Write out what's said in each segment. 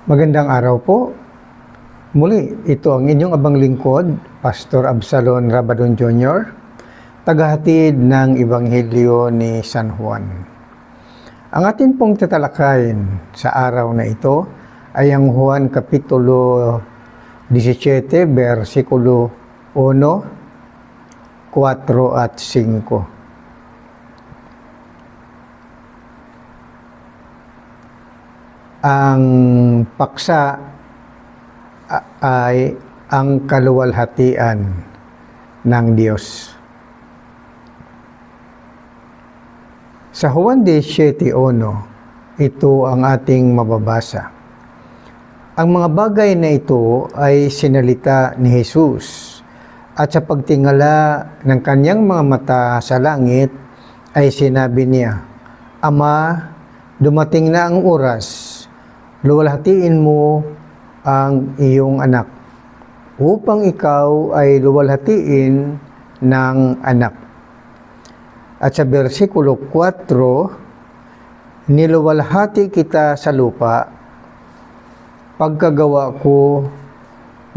Magandang araw po. Muli, ito ang inyong abang lingkod, Pastor Absalon Rabadon Jr., tagahatid ng Ebanghelyo ni San Juan. Ang atin pong tatalakayin sa araw na ito ay ang Juan Kapitulo 17, versikulo 1, 4 at 5. Ang paksa ay ang kaluwalhatian ng Diyos. Sa Juan 17:1, ito ang ating mababasa. Ang mga bagay na ito ay sinalita ni Jesus, at sa pagtingala ng kanyang mga mata sa langit ay sinabi niya, Ama, dumating na ang oras, luwalhatiin mo ang iyong anak, upang ikaw ay luwalhatiin ng anak. At sa versikulo 4, niluwalhati kita sa lupa, pagkagawa ko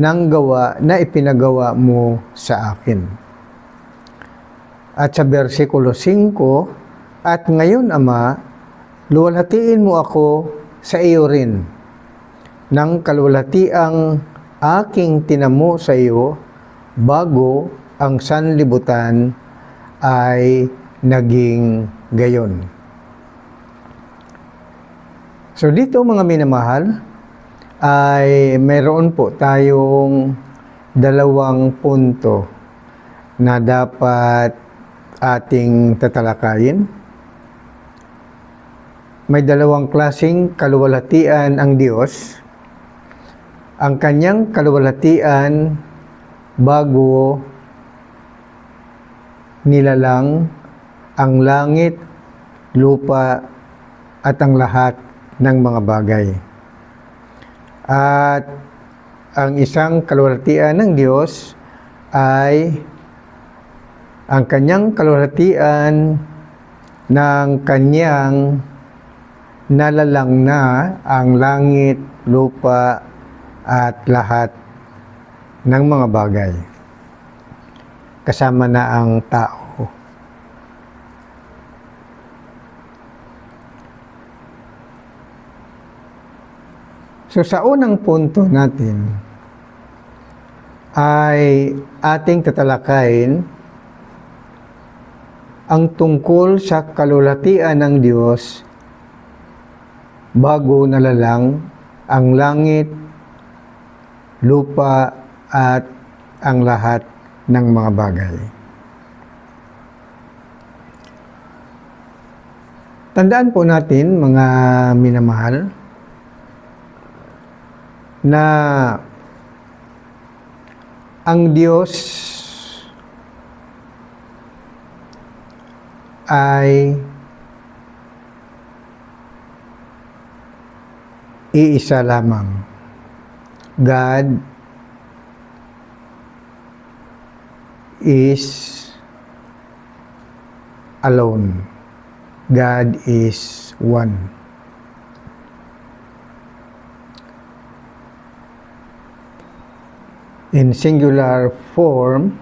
ng gawa na ipinagawa mo sa akin. At sa versikulo 5, at ngayon, Ama, luwalhatiin mo ako sa iyo rin, ng kaluwalhatiang aking tinamo sa iyo bago ang sanlibutan ay naging gayon. So dito mga minamahal, ay mayroon po tayong dalawang punto na dapat ating tatalakayin. May dalawang klaseng kaluwalhatian ang Diyos. Ang kanyang kaluwalhatian bago nilalang ang langit, lupa, at ang lahat ng mga bagay. At ang isang kaluwalhatian ng Diyos ay ang kanyang kaluwalhatian ng kanyang nalalang na ang langit, lupa, at lahat ng mga bagay. Kasama na ang tao. So sa unang punto natin ay ating tatalakayin ang tungkol sa kaluwalhatian ng Diyos bago nalalang ang langit, lupa, at ang lahat ng mga bagay. Tandaan po natin, mga minamahal, na ang Diyos ay iisa lamang. God is alone. God is one. In singular form,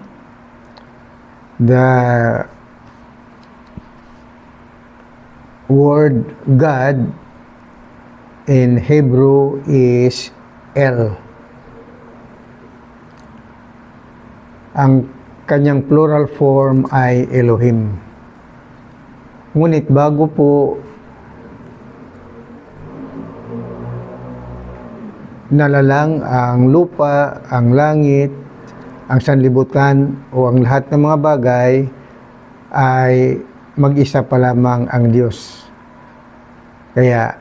the word God in Hebrew is El. Ang kanyang plural form ay Elohim. Ngunit bago po nalalang ang lupa, ang langit, ang sanlibutan o ang lahat ng mga bagay, ay mag-isa pa lamang ang Diyos. Kaya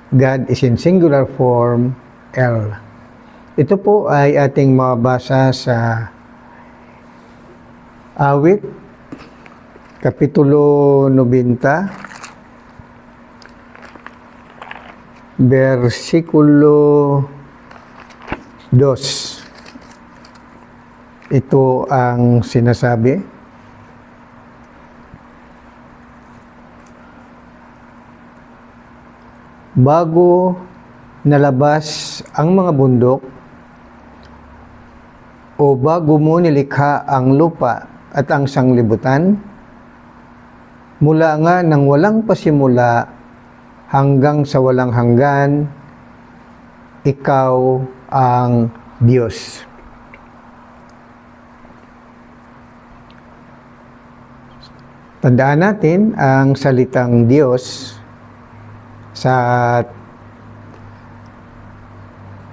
God is in singular form, El. Ito po ay ating mabasa sa Awit, Kapitulo 90, versikulo 2. Ito ang sinasabi. Bago nalabas ang mga bundok, o bago mo nilikha ang lupa at ang sanglibutan? Mula nga ng walang pasimula hanggang sa walang hanggan, ikaw ang Diyos. Tandaan natin ang salitang Diyos sa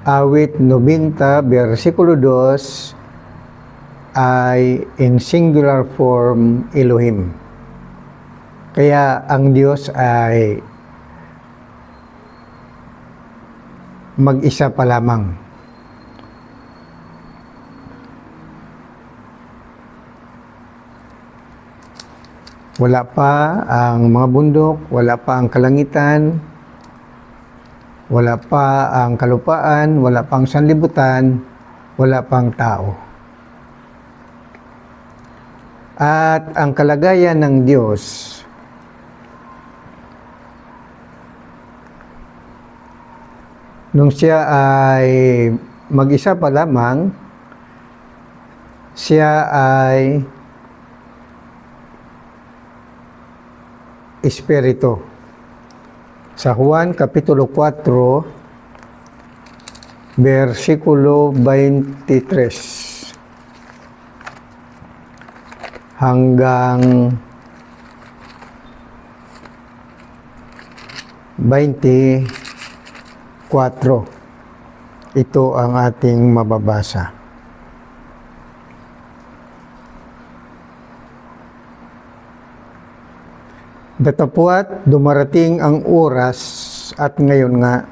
awit 90, versikulo 2 ay in singular form Elohim. Kaya ang Diyos ay mag-isa pa lamang. Wala pa ang mga bundok, wala pa ang kalangitan, wala pa ang kalupaan, wala pang sanlibutan, wala pang tao. At ang kalagayan ng Diyos nung siya ay mag-isa pa lamang, siya ay Espiritu. Sa Juan Kapitulo 4, versikulo 23 hanggang 24. Ito ang ating mababasa. Datapwat dumarating ang oras at ngayon nga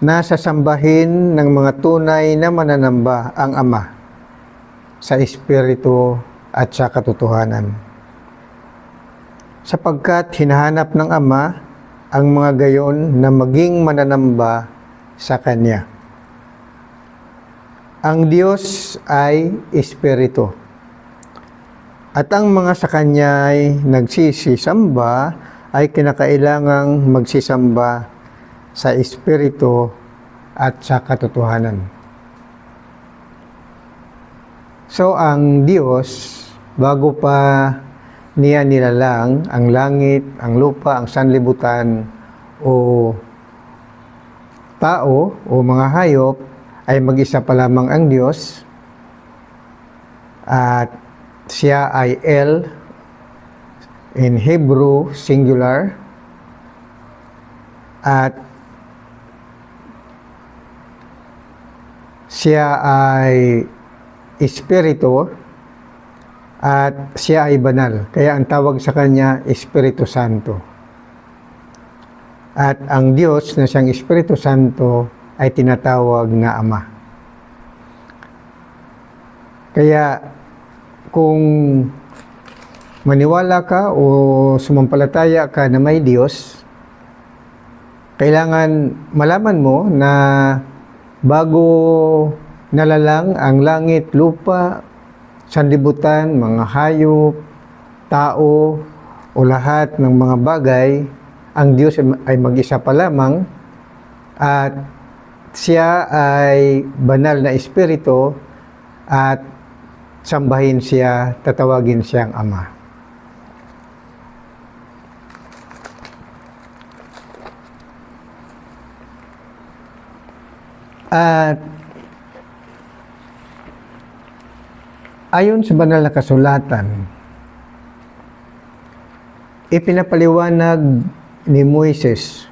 nasa sambahin ng mga tunay na mananamba ang Ama sa Espiritu at sa katotohanan. Sapagkat hinahanap ng Ama ang mga gayon na maging mananamba sa Kanya. Ang Diyos ay Espiritu. At ang mga sa Kanya ay nagsisisamba ay kinakailangang magsisamba sa Espiritu at sa katotohanan. So, ang Diyos, bago pa niya nilalang ang langit, ang lupa, ang sanlibutan, o tao, o mga hayop, ay mag-isa pa lamang ang Diyos, at siya ay El, in Hebrew, singular, at siya ay Espiritu, at siya ay banal. Kaya ang tawag sa kanya, Espiritu Santo. At ang Diyos na siyang Espiritu Santo ay tinatawag na Ama. Kaya kung maniwala ka o sumampalataya ka na may Diyos, kailangan malaman mo na bago nalalang ang langit, lupa, sanlibutan, mga hayop, tao, o lahat ng mga bagay, ang Diyos ay mag-isa pa lamang at siya ay banal na Espiritu at sambahin siya, tatawagin siyang Ama. At ayon sa banal na kasulatan, ipinapaliwanag ni Moises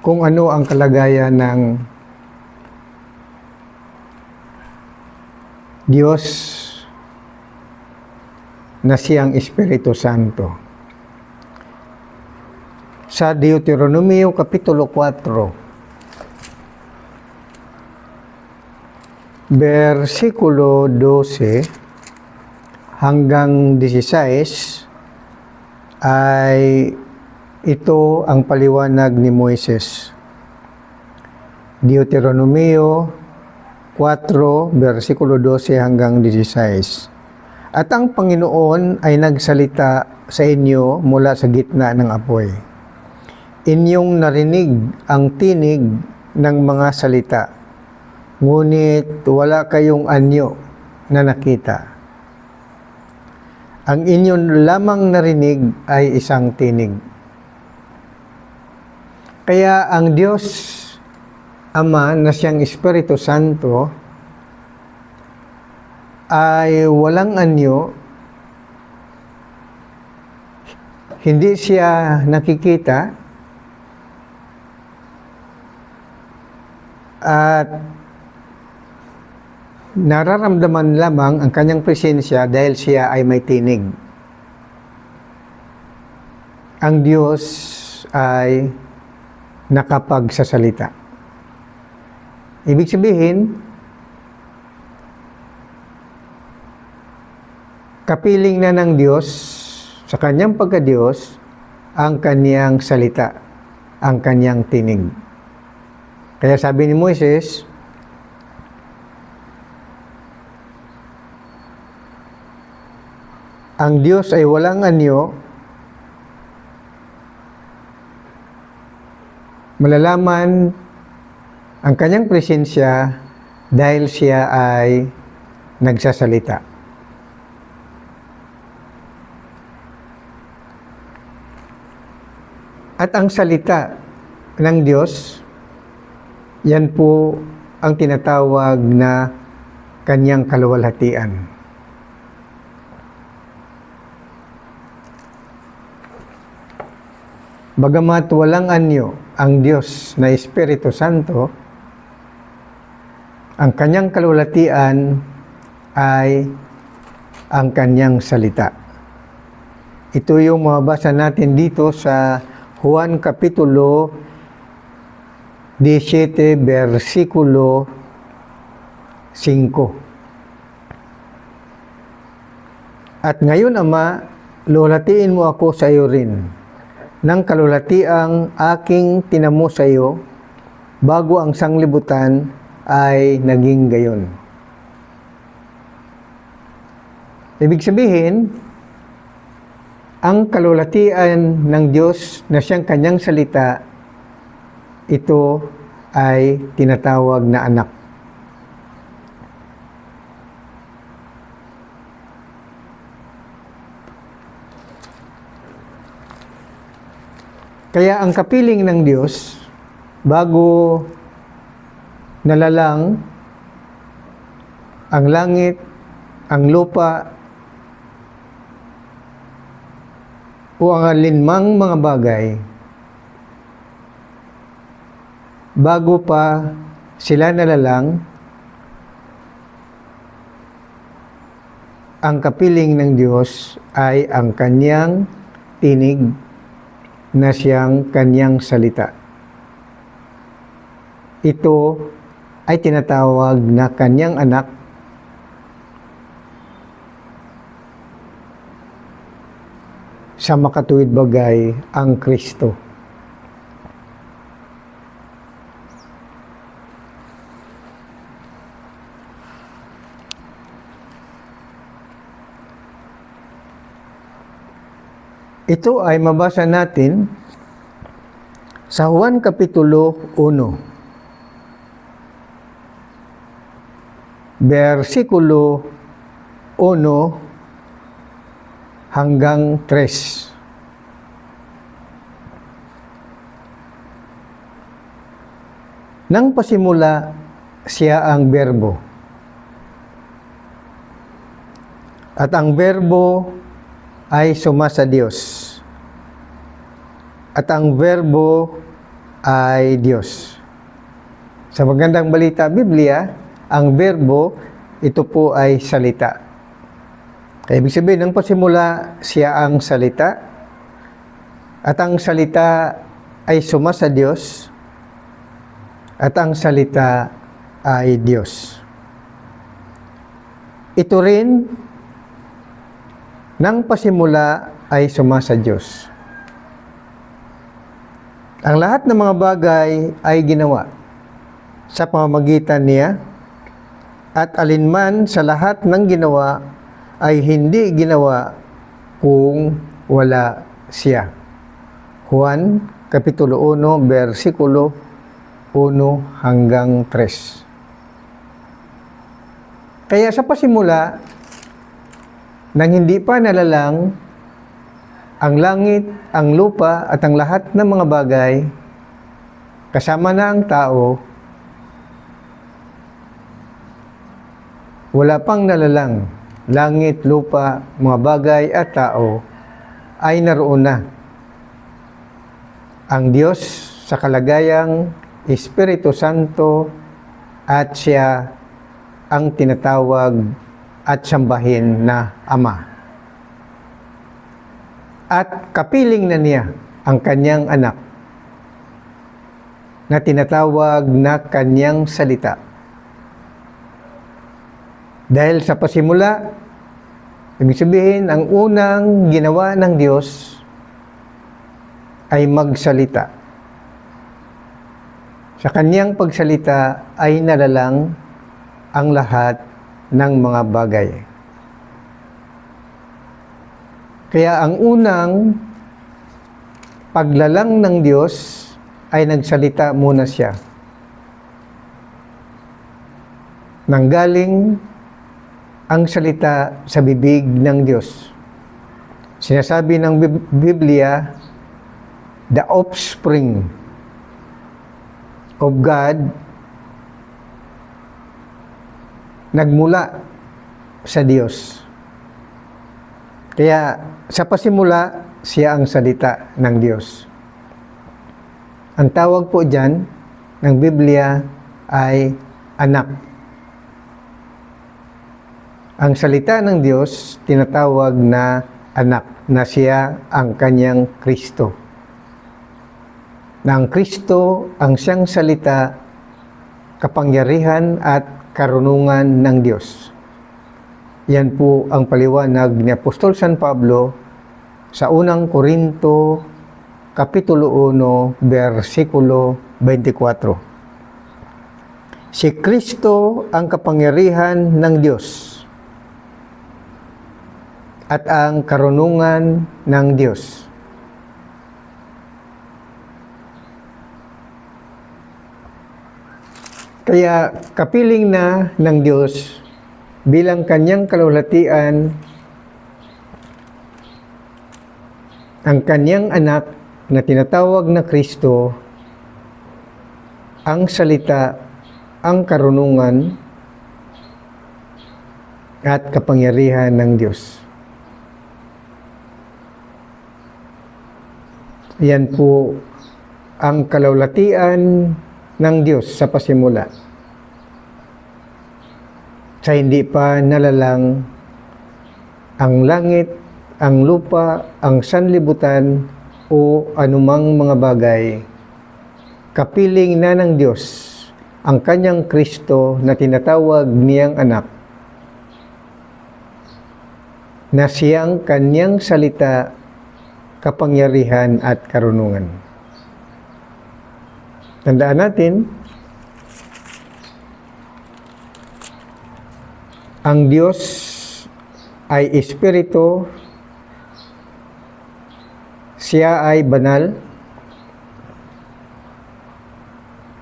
kung ano ang kalagayan ng Diyos na siyang Espiritu Santo. Sa Deuteronomio Kapitulo 4, versikulo 12 hanggang 16 ay ito ang paliwanag ni Moises. Deuteronomio 4, versikulo 12 hanggang 16. At ang Panginoon ay nagsalita sa inyo mula sa gitna ng apoy. inyong narinig ang tinig ng mga salita, ngunit wala kayong anyo na nakita. Ang inyong lamang narinig ay isang tinig. Kaya ang Diyos Ama na siyang Espiritu Santo ay walang anyo, hindi siya nakikita, at nararamdaman lamang ang kanyang presensya dahil siya ay may tinig. Ang Diyos ay nakapagsasalita. Ibig sabihin, kapiling na ng Diyos sa kanyang pagka-Diyos ang kanyang salita, ang kanyang tinig. Kaya sabi ni Moises, ang Diyos ay walang anyo, malalaman ang kanyang presensya dahil siya ay nagsasalita. At ang salita ng Diyos, yan po ang tinatawag na kanyang kaluwalhatian. Bagamat walang anyo ang Diyos na Espiritu Santo, ang kanyang kaluwalhatian ay ang kanyang salita. Ito yung mababasa natin dito sa Juan Kapitulo 17, versikulo 5. At ngayon, Ama, luwalhatiin mo ako sa iyo rin, ng kaluwalhatiang aking tinamo sa iyo, bago ang sanglibutan ay naging gayon. Ibig sabihin, ang kaluwalhatian ng Diyos na siyang kanyang salita, ito ay tinatawag na anak. Kaya ang kapiling ng Diyos, bago nalalang ang langit, ang lupa, o ang alinmang mga bagay, bago pa sila nalalang, ang kapiling ng Diyos ay ang kanyang tinig na siyang kanyang salita. Ito ay tinatawag na kanyang anak, sa makatuwid bagay ang Kristo. Ito ay mabasa natin sa Juan Kapitulo 1. Versikulo 1 hanggang 3. Nang pasimula, siya ang berbo. At ang berbo ay suma sa Diyos. At ang berbo ay Diyos. Sa magandang balita Biblia, ang berbo, ito po ay salita. Kaya ibig sabihin, nang pasimula, siya ang salita. At ang salita ay suma sa Diyos. At ang salita ay Diyos. Ito rin, nang pasimula ay suma sa Diyos. Ang lahat ng mga bagay ay ginawa sa pamamagitan niya, at alinman sa lahat ng ginawa ay hindi ginawa kung wala siya. Juan Kapitulo 1, versikulo 1 hanggang 3. Kaya sa pasimula, nang hindi pa nalalang ang langit, ang lupa at ang lahat ng mga bagay, kasama na ang tao, wala pang nalalang, langit, lupa, mga bagay at tao, ay naroon na. Ang Diyos sa kalagayang Espiritu Santo at siya ang tinatawag at sambahin na Ama. At kapiling na niya ang kanyang anak na tinatawag na kanyang salita. Dahil sa pasimula, ibig sabihin, ang unang ginawa ng Diyos ay magsalita. Sa kanyang pagsalita ay nalalang ang lahat ng mga bagay. Kaya ang unang paglalang ng Diyos ay nagsalita muna siya. Nanggaling ang salita sa bibig ng Diyos. Sinasabi ng Biblia, the offspring of God nagmula sa Diyos. Kaya sa pasimula, siya ang salita ng Diyos. Ang tawag po dyan ng Biblia ay anak. Ang salita ng Diyos tinatawag na anak, na siya ang kanyang Kristo. Na ang Kristo ang siyang salita, kapangyarihan at karunungan ng Diyos. Yan po ang paliwanag ni Apostol San Pablo sa unang Korinto, Kapitulo 1, versikulo 24. Si Kristo ang kapangyarihan ng Diyos at ang karunungan ng Diyos. Kaya kapiling na ng Diyos bilang kanyang kalulatian ang kanyang anak na tinatawag na Kristo, ang salita, ang karunungan at kapangyarihan ng Diyos. Yan po ang kalulatian ng Diyos sa pasimula. Sa hindi pa nalalang ang langit, ang lupa, ang sanlibutan o anumang mga bagay, kapiling na ng Diyos ang kanyang Kristo na tinatawag niyang anak, na siyang kanyang salita, kapangyarihan at karunungan. Tandaan natin, ang Diyos ay Espiritu, siya ay banal,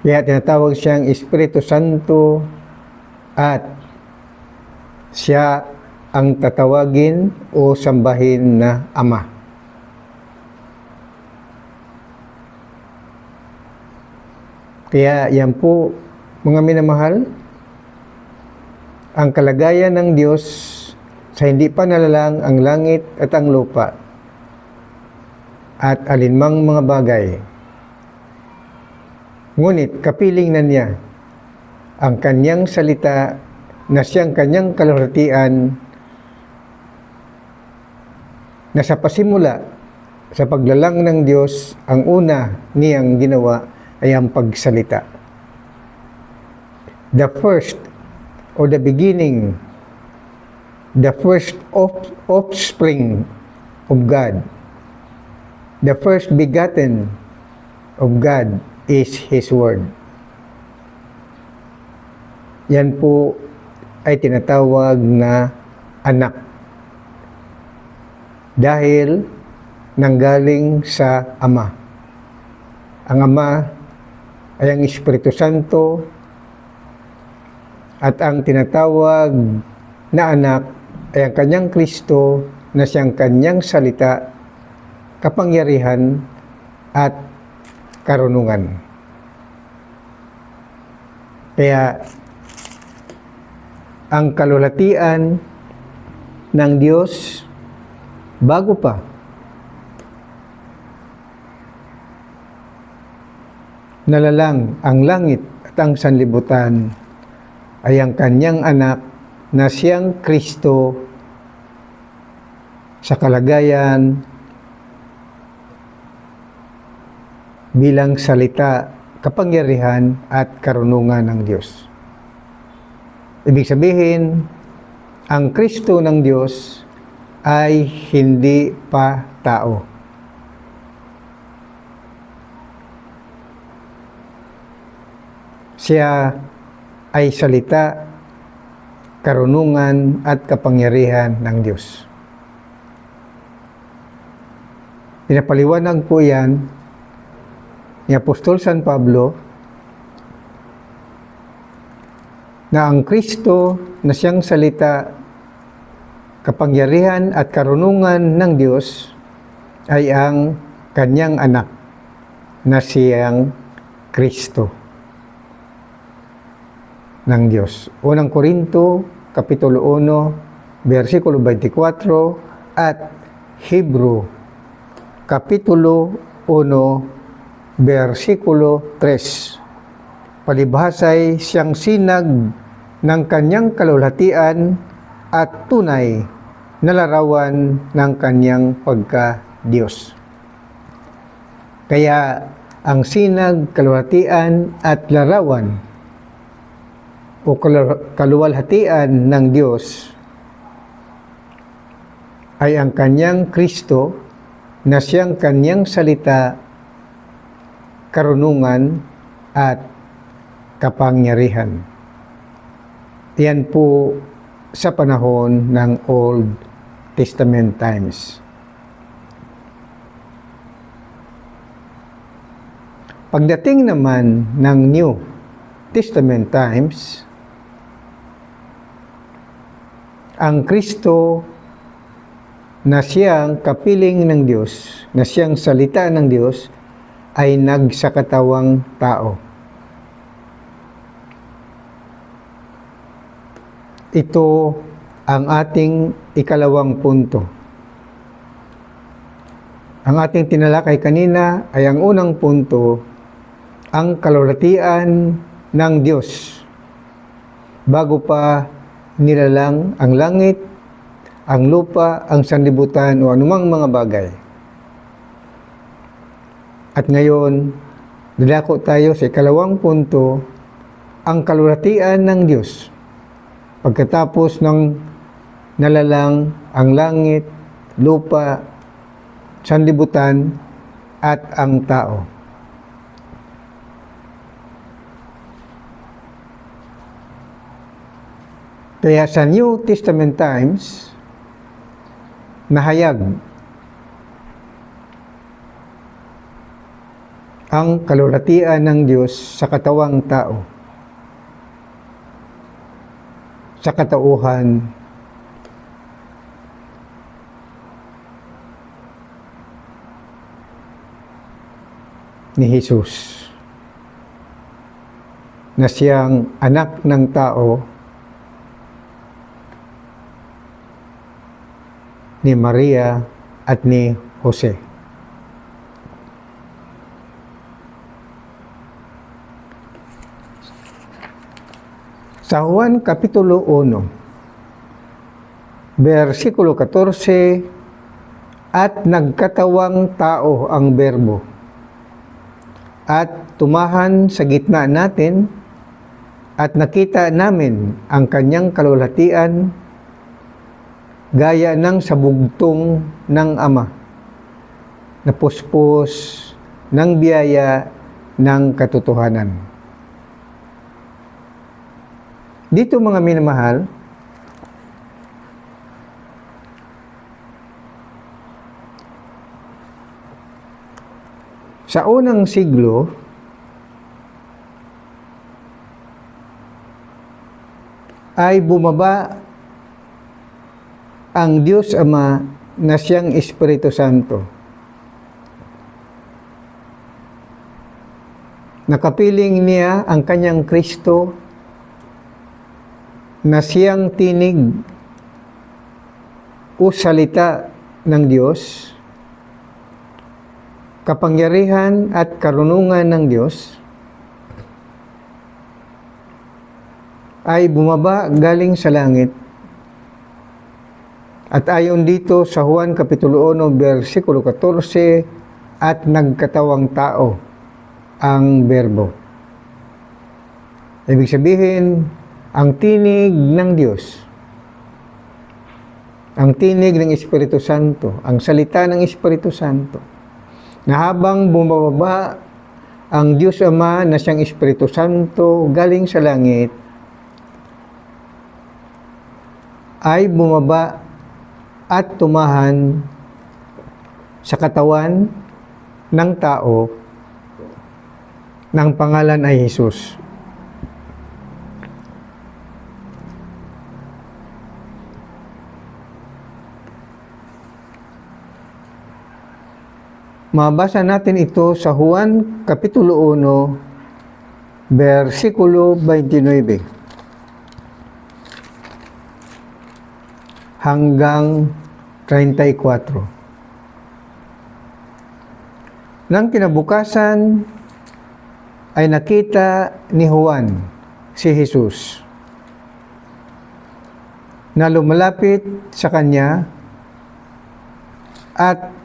kaya tinatawag siyang Espiritu Santo at siya ang tatawagin o sambahin na Ama. Kaya yan po, mga minamahal, ang kalagayan ng Diyos sa hindi pa nalalang ang langit at ang lupa at alinmang mga bagay. Ngunit kapiling na niya ang kanyang salita na siyang kanyang kalulatian na sa pasimula, sa paglalang ng Diyos, ang una niyang ginawa ay ang pagsalita. The first or the beginning, the first offspring of God, the first begotten of God is His Word. Yan po ay tinatawag na anak. Dahil nanggaling sa Ama. Ang Ama ay ang Espiritu Santo at ang tinatawag na anak ay ang kanyang Kristo na siyang kanyang salita, kapangyarihan at karunungan. Kaya ang kalulatian ng Diyos bago pa nalalang ang langit at ang sanlibutan ay ang kanyang anak na siyang Kristo sa kalagayan bilang salita, kapangyarihan at karunungan ng Diyos. Ibig sabihin, ang Kristo ng Diyos ay hindi pa tao. Siya ay salita, karunungan at kapangyarihan ng Diyos. Pinapaliwanag po yan ni Apostol San Pablo na ang Kristo na siyang salita, kapangyarihan at karunungan ng Diyos ay ang kanyang anak na siyang Kristo ng Diyos. Unang Korinto, Kapitulo 1, versikulo 24 at Hebrew, Kapitulo 1, versikulo 3. Palibhasay siyang sinag ng kanyang kalulhatian at tunay na larawan ng kanyang pagka-Diyos. Kaya ang sinag, kalulhatian at larawan o kaluwalhatian ng Diyos ay ang kanyang Kristo na siyang kanyang salita, karunungan at kapangyarihan. Yan po sa panahon ng Old Testament times. Pagdating naman ng New Testament times, ang Kristo na siyang kapiling ng Diyos, na siyang salita ng Diyos, ay nagsakatawang tao. Ito ang ating ikalawang punto. Ang ating tinalakay kanina ay ang unang punto, ang kalulatian ng Diyos bago pa nilalang ang langit, ang lupa, ang sanlibutan o anumang mga bagay. At ngayon, dadako tayo sa ikalawang punto, ang kalulatian ng Diyos pagkatapos ng nalalang ang langit, lupa, sanlibutan at ang tao. Kaya sa New Testament times, nahayag ang kalulatian ng Diyos sa katawang tao, sa katauhan ni Jesus, na siyang anak ng tao ni Maria at ni Jose. Sa Juan Kapitulo 1, versikulo 14, at nagkatawang tao ang berbo, at tumahan sa gitna natin, at nakita namin ang kanyang kalulatian, gaya ng sabugtong ng Ama, na puspos ng biyaya ng katotohanan. Dito mga minamahal, Sa unang siglo, ay bumaba ang Diyos Ama na siyang Espiritu Santo. Nakapiling niya ang kanyang Kristo na siyang tinig o salita ng Diyos, kapangyarihan at karunungan ng Diyos, ay bumaba galing sa langit. At ayon dito sa Juan Kapitulo 1, versikulo 14, at nagkatawang tao ang berbo. Ibig sabihin, ang tinig ng Diyos, ang tinig ng Espiritu Santo, ang salita ng Espiritu Santo, na habang bumababa ang Diyos Ama na siyang Espiritu Santo galing sa langit, ay bumaba at tumahan sa katawan ng tao ng pangalan ay Jesus. Mabasa natin ito sa Juan Kapitulo 1, versikulo 29. Hanggang 34. Nang kinabukasan ay nakita ni Juan si Jesus na lumalapit sa kanya at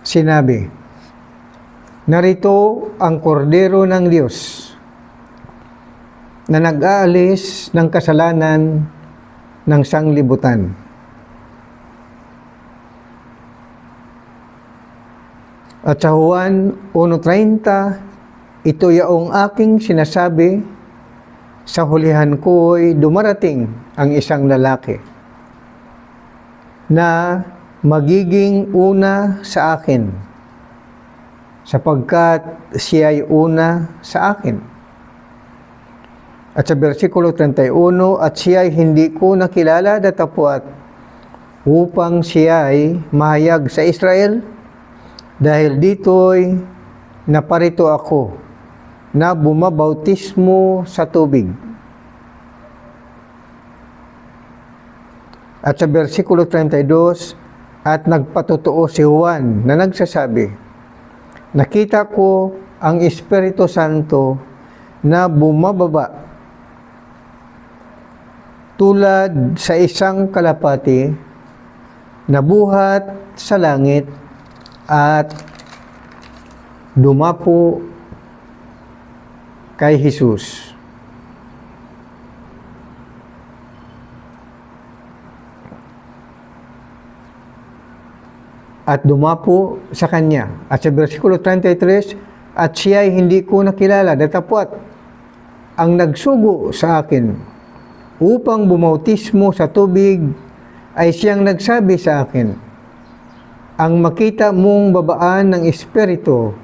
sinabi, "Narito ang kordero ng Diyos na nag-aalis ng kasalanan ng sanglibutan." At sa Juan 1:30, ito yaong aking sinasabi, sa hulihan ko'y dumarating ang isang lalaki na magiging una sa akin, sapagkat siya'y una sa akin. At sa versikulo 31, at siya'y hindi ko nakilala datapwat upang siya'y mahayag sa Israel, dahil dito'y naparito ako na bumabautismo sa tubig. At sa versikulo 32, at nagpatotoo si Juan na nagsasabi, nakita ko ang Espiritu Santo na bumababa tulad sa isang kalapati na buhat sa langit at dumapo kay Jesus. At dumapo sa kanya. At sa versikulo 33, at siya'y hindi ko nakilala, datapwat ang nagsugo sa akin upang bumautismo sa tubig, ay siyang nagsabi sa akin, ang makita mong babaan ng Espiritu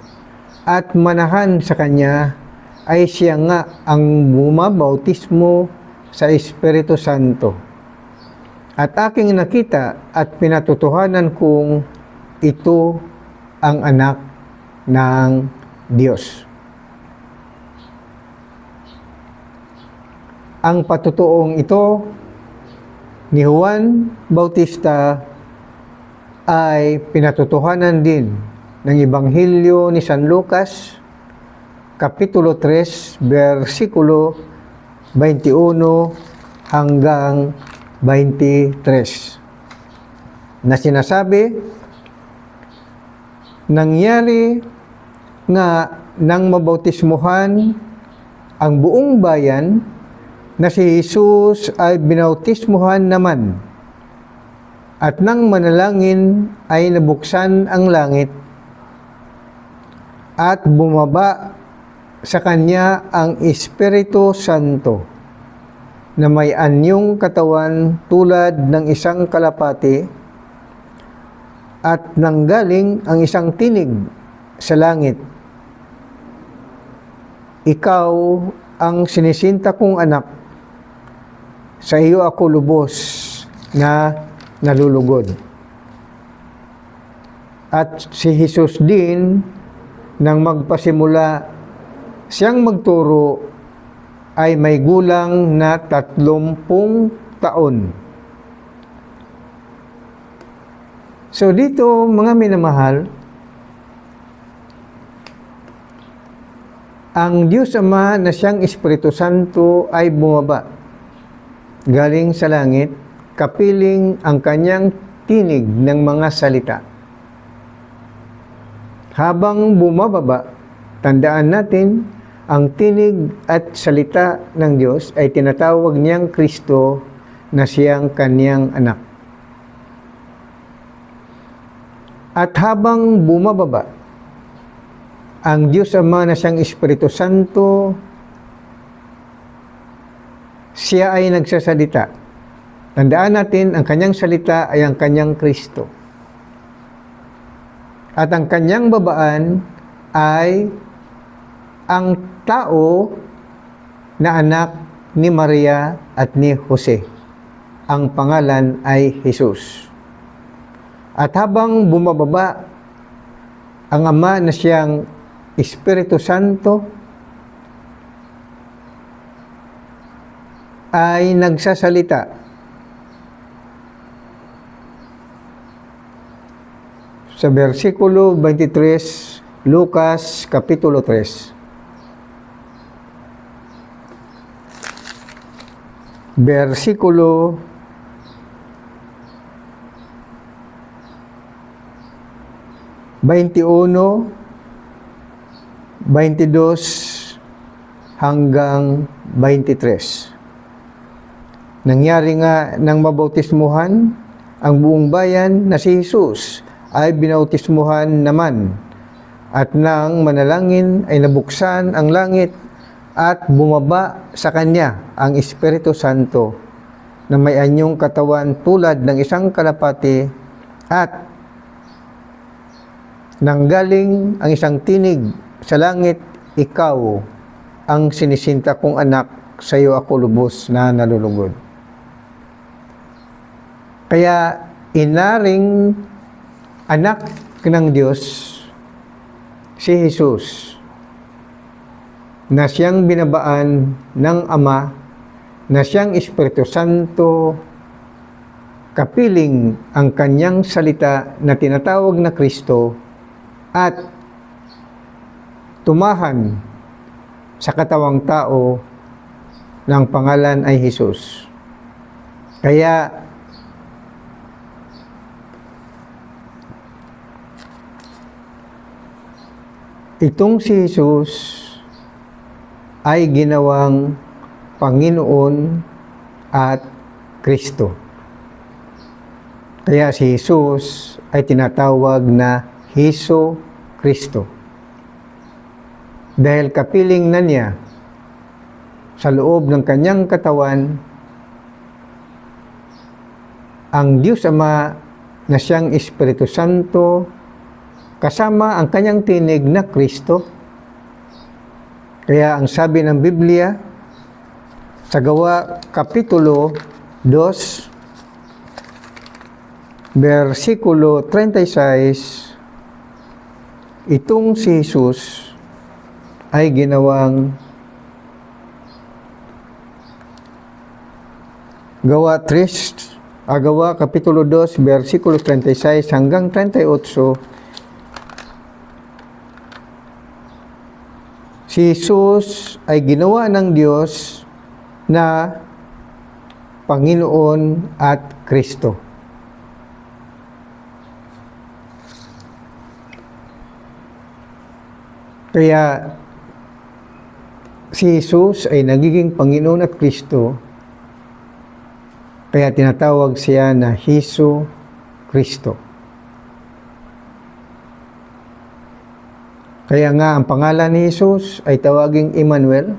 at manahan sa kanya, ay siya nga ang bumabautismo sa Espiritu Santo. At aking nakita at pinatutuhanan kong ito ang anak ng Diyos. Ang patutuong ito ni Juan Bautista ay pinatutuhanan din ng Ebanghelyo ni San Lucas, Kapitulo 3, versikulo 21 hanggang 23, na sinasabi, nangyari nga nang mabautismuhan ang buong bayan, na si Jesus ay binautismuhan naman, at nang manalangin ay nabuksan ang langit, at bumaba sa kanya ang Espiritu Santo na may anyong katawan tulad ng isang kalapati, At nanggaling ang isang tinig sa langit, "Ikaw ang sinisinta kong anak, sa iyo ako lubos na nalulugod." At si Jesus din, nang magpasimula siyang magturo, ay may gulang na 30 taon. So dito, mga minamahal, ang Diyos Ama na siyang Espiritu Santo ay bumaba galing sa langit, kapiling ang kanyang tinig ng mga salita. Habang bumababa, tandaan natin, ang tinig at salita ng Diyos ay tinatawag niyang Kristo na siyang kanyang anak. At habang bumababa, ang Diyos Ama na siyang Espiritu Santo, siya ay nagsasalita. Tandaan natin, ang kanyang salita ay ang kanyang Kristo. At ang kanyang babaan ay ang tao na anak ni Maria at ni Jose. Ang pangalan ay Jesus. At habang bumababa ang Ama na siyang Espiritu Santo, ay nagsasalita. Sa versikulo 23, Lucas Kapitulo 3. Versikulo 21, 22 hanggang 23. Nangyari nga nang mabautismuhan ang buong bayan na si Jesus ay binautismuhan naman, at nang manalangin ay nabuksan ang langit at bumaba sa kanya ang Espiritu Santo na may anyong katawan tulad ng isang kalapati, at nanggaling ang isang tinig sa langit, "Ikaw ang sinisinta kong anak, sa iyo ako lubos na nalulugod." Kaya inaring anak ng Diyos si Jesus, na siyang binabaan ng Ama, na siyang Espiritu Santo, kapiling ang kanyang salita na tinatawag na Kristo, at tumahan sa katawang tao ng pangalan ay Jesus. Kaya itong si Jesus ay ginawang Panginoon at Kristo. Kaya si Jesus ay tinatawag na Hesu Kristo. Dahil kapiling na niya sa loob ng kanyang katawan ang Diyos Ama na siyang Espiritu Santo, kasama ang kanyang tinig na Kristo. Kaya ang sabi ng Biblia sa Gawa Kapitulo 2, versikulo 36, itong si Jesus ay ginawang Gawa Kapitulo 2, versikulo 36 hanggang 38, si Jesus ay ginawa ng Diyos na Panginoon at Kristo. Kaya si Jesus ay nagiging Panginoon at Kristo, kaya tinatawag siya na Hesu Kristo. Kaya nga ang pangalan ni Jesus ay tawaging Emmanuel,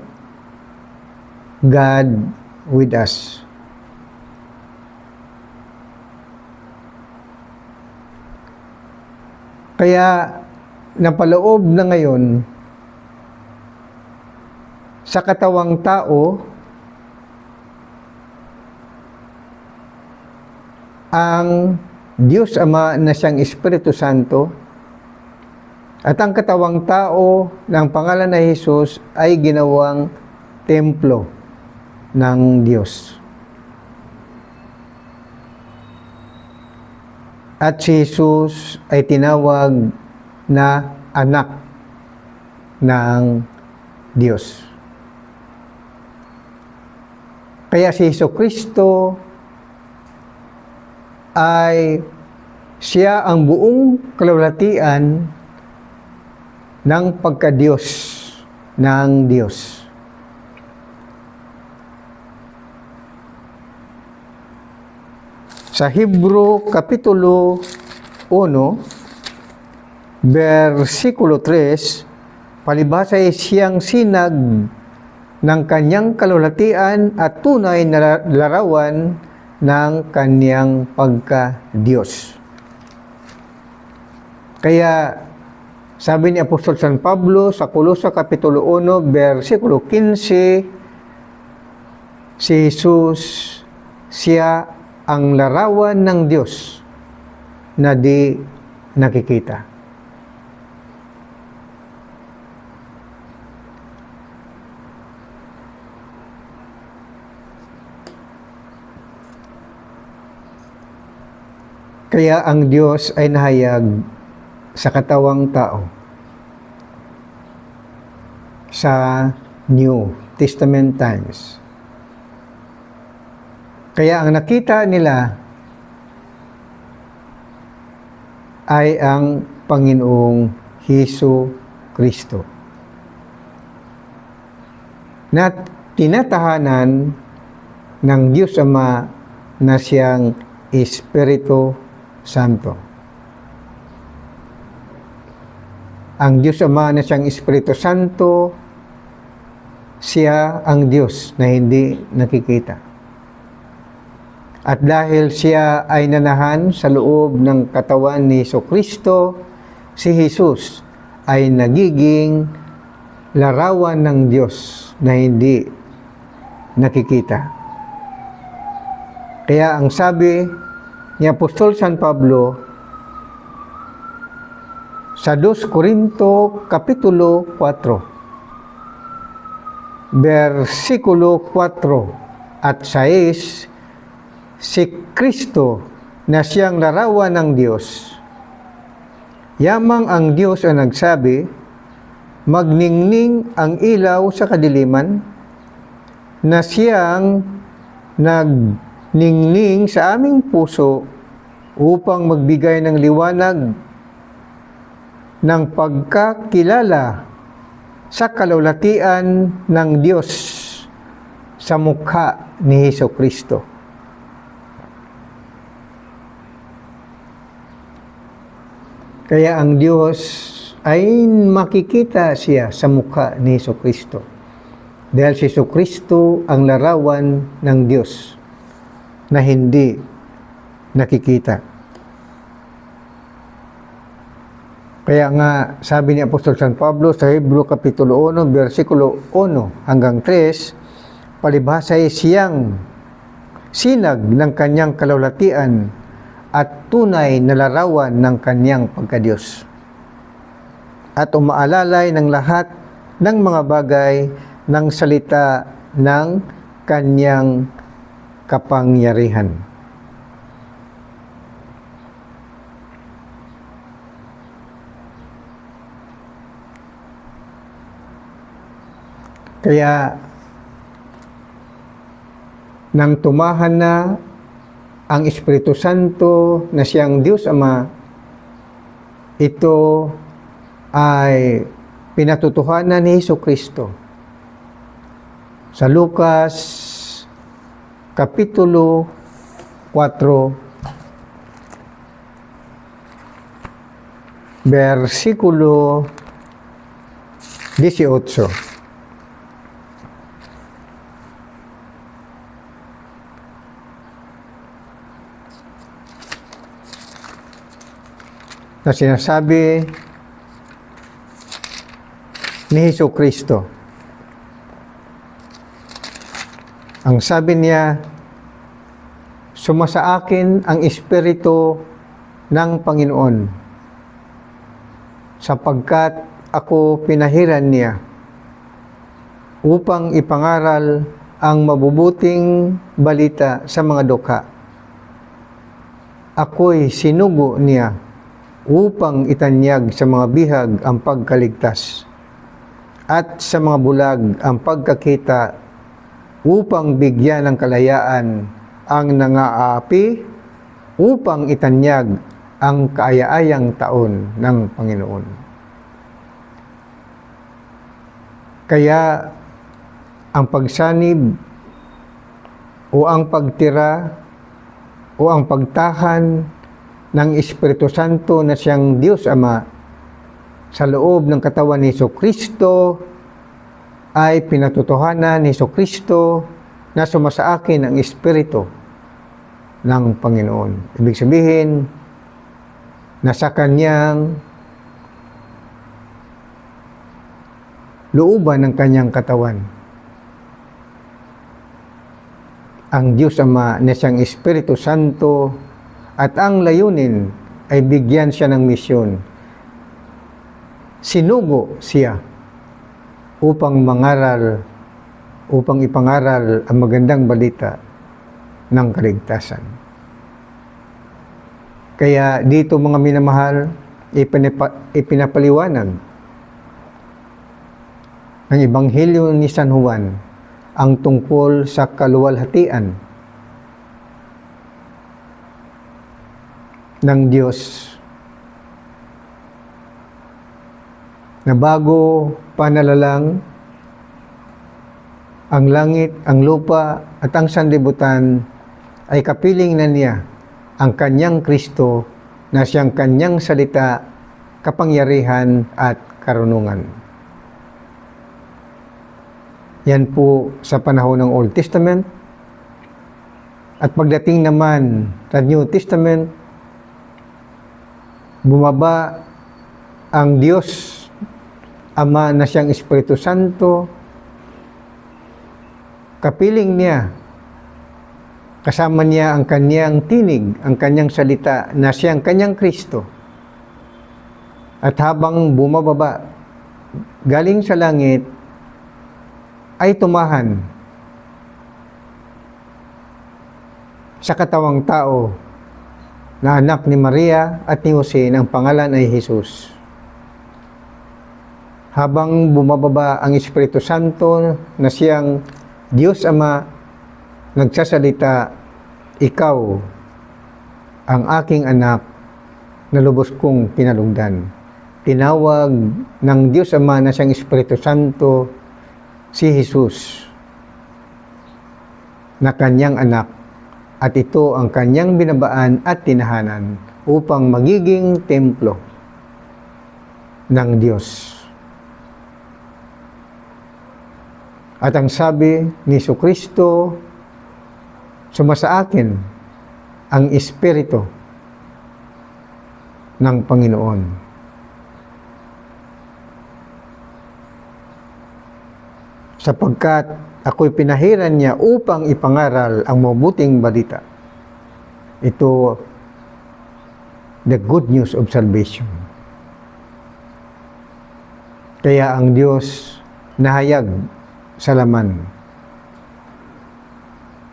God with us. Kaya napaloob na ngayon sa katawang tao ang Diyos Ama na siyang Espiritu Santo, at ang katawang tao ng pangalan na Jesus ay ginawang templo ng Diyos. At si Jesus ay tinawag na anak ng Diyos. Kaya si Jesucristo ay siya ang buong kalulatian ng pagka-Diyos ng Diyos. Sa Hebro Kapitulo 1, versikulo 3, palibhasa ay siyang sinag ng kanyang kalulatian at tunay na larawan ng kanyang pagka-Diyos. Kaya sabi ni Apostol San Pablo sa Colosa Kapitulo 1, versikulo 15, si Jesus, siya ang larawan ng Diyos na di nakikita. Kaya ang Diyos ay nahayag sa katawang tao sa New Testament times. Kaya ang nakita nila ay ang Panginoong Hesu Kristo na tinatahanan ng Diyos Ama na siyang Espiritu Santo. Ang Diyos Ama na siyang Espiritu Santo, siya ang Diyos na hindi nakikita. At dahil siya ay nanahan sa loob ng katawan ni Jesucristo, si Jesus ay nagiging larawan ng Diyos na hindi nakikita. Kaya ang sabi ni Apostol San Pablo sa 2 Corinto Kapitulo 4, versikulo 4 at 6, si Kristo na siyang larawan ng Diyos, yamang ang Diyos ang nagsabi, magningning ang ilaw sa kadiliman, na siyang nagningning sa aming puso upang magbigay ng liwanag ng pagkakilala sa kalulatian ng Diyos sa mukha ni Jesucristo. Kaya ang Diyos ay makikita siya sa mukha ni Jesucristo. Dahil si Jesucristo ang larawan ng Diyos na hindi nakikita. Kaya nga sabi ni Apostol San Pablo sa Hebro Kapitulo 1, versikulo 1 hanggang 3, palibhasa ay siyang sinag ng kanyang kalulatian at tunay na larawan ng kanyang pagka-Diyos. At umaalalay ng lahat ng mga bagay ng salita ng kanyang kapangyarihan. Kaya nang tumahan na ang Espiritu Santo na siyang Diyos Ama, ito ay pinatutuhanan ni Jesucristo sa Lucas Kapitulo 4, versikulo 18. na sinasabi ni Jesucristo. Ang sabi niya, sumasa akin ang Espiritu ng Panginoon sapagkat ako pinahiran niya upang ipangaral ang mabubuting balita sa mga dukha. Ako'y sinugo niya upang itanyag sa mga bihag ang pagkaligtas at sa mga bulag ang pagkakita upang bigyan ng kalayaan ang nangaapi upang itanyag ang kaaya-ayang taon ng Panginoon. Kaya ang pagsanib o ang pagtira o ang pagtahan ng Espiritu Santo na siyang Diyos Ama sa loob ng katawan ni Jesucristo ay pinatotohanan ni Jesucristo na sumasa akin ang Espiritu ng Panginoon. Ibig sabihin, nasa kanyang looban ng kanyang katawan ang Diyos Ama na siyang Espiritu Santo, at ang layunin ay bigyan siya ng misyon. Sinugo siya upang ipangaral ang magandang balita ng kaligtasan. Kaya dito mga minamahal, ipinapaliwanag ng Ebanghelyo ni San Juan ang tungkol sa kaluwalhatian ng Diyos na bago panalalang ang langit, ang lupa at ang sanlibutan ay kapiling na niya ang kanyang Kristo na siyang kanyang salita, kapangyarihan at karunungan. Yan po sa panahon ng Old Testament. At pagdating naman sa New Testament, bumaba ang Diyos Ama na siyang Espiritu Santo, kapiling niya, kasama niya ang kanyang tinig, ang kanyang salita na siyang kanyang Kristo. At habang bumababa galing sa langit, ay tumahan sa katawang tao na anak ni Maria at ni Jose, ng pangalan ay Jesus. Habang bumababa ang Espiritu Santo na siyang Diyos Ama, nagsasalita, ikaw ang aking anak na lubos kong pinalugdan. Tinawag ng Diyos Ama na siyang Espiritu Santo si Jesus na kanyang anak, at ito ang kanyang binabaan at tinahanan upang magiging templo ng Diyos. At ang sabi ni Jesucristo, sumasa akin ang Espiritu ng Panginoon. Sapagkat ako'y pinahiran niya upang ipangaral ang mabuting balita. Ito, the good news of salvation. Kaya ang Diyos nahayag sa laman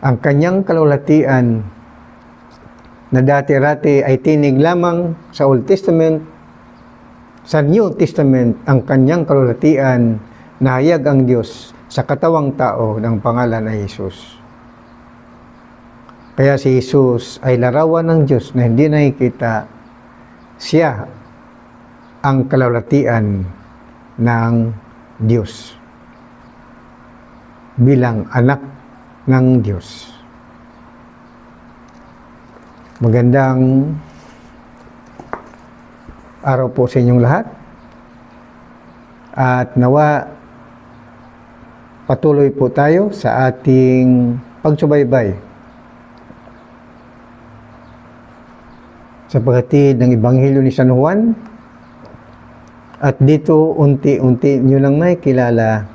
ang kanyang kalulatian na dati-rati ay tinig lamang sa Old Testament. Sa New Testament, ang kanyang kalulatian nahayag ang Diyos sa katawang tao ng pangalan ay Jesus. Kaya si Jesus ay larawan ng Diyos na hindi nakikita. Siya ang kalulatian ng Diyos bilang anak ng Diyos. Magandang araw po sa inyong lahat. At nawa patuloy po tayo sa ating pagsubaybay sa paghatid ng Ebanghelyo ni San Juan. At dito, unti-unti nyo lang makikilala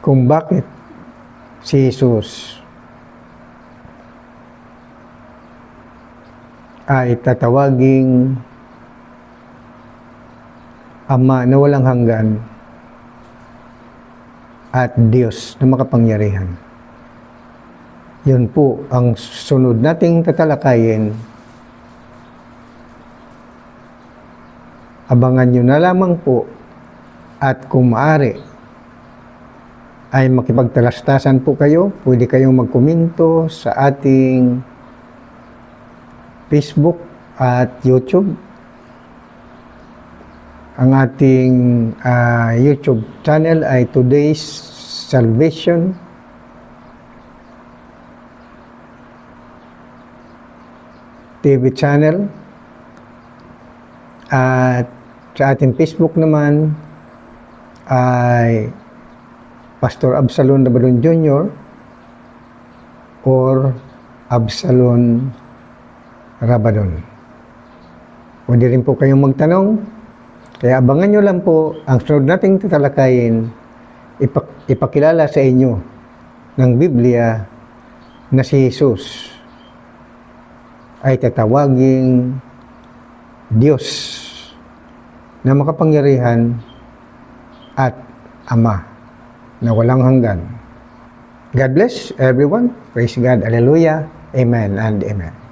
kung bakit si Jesus ay tatawaging Ama na walang hanggan at Diyos na makapangyarihan. Yun po ang sunod nating tatalakayin. Abangan nyo na lamang po at kung maaari ay makipagtalastasan po kayo. Pwede kayong magkomento sa ating Facebook at YouTube. Ang ating YouTube channel ay Today's Salvation. TV channel. At sa ating Facebook naman ay Pastor Absalon Rabadon Jr. or Absalon Rabadon. Pwede rin po kayong magtanong. Kaya abangan nyo lang po ang sunod nating tatalakayin, ipakilala sa inyo ng Biblia na si Jesus ay tatawaging Diyos na makapangyarihan at Ama na walang hanggan. God bless everyone. Praise God. Hallelujah. Amen and amen.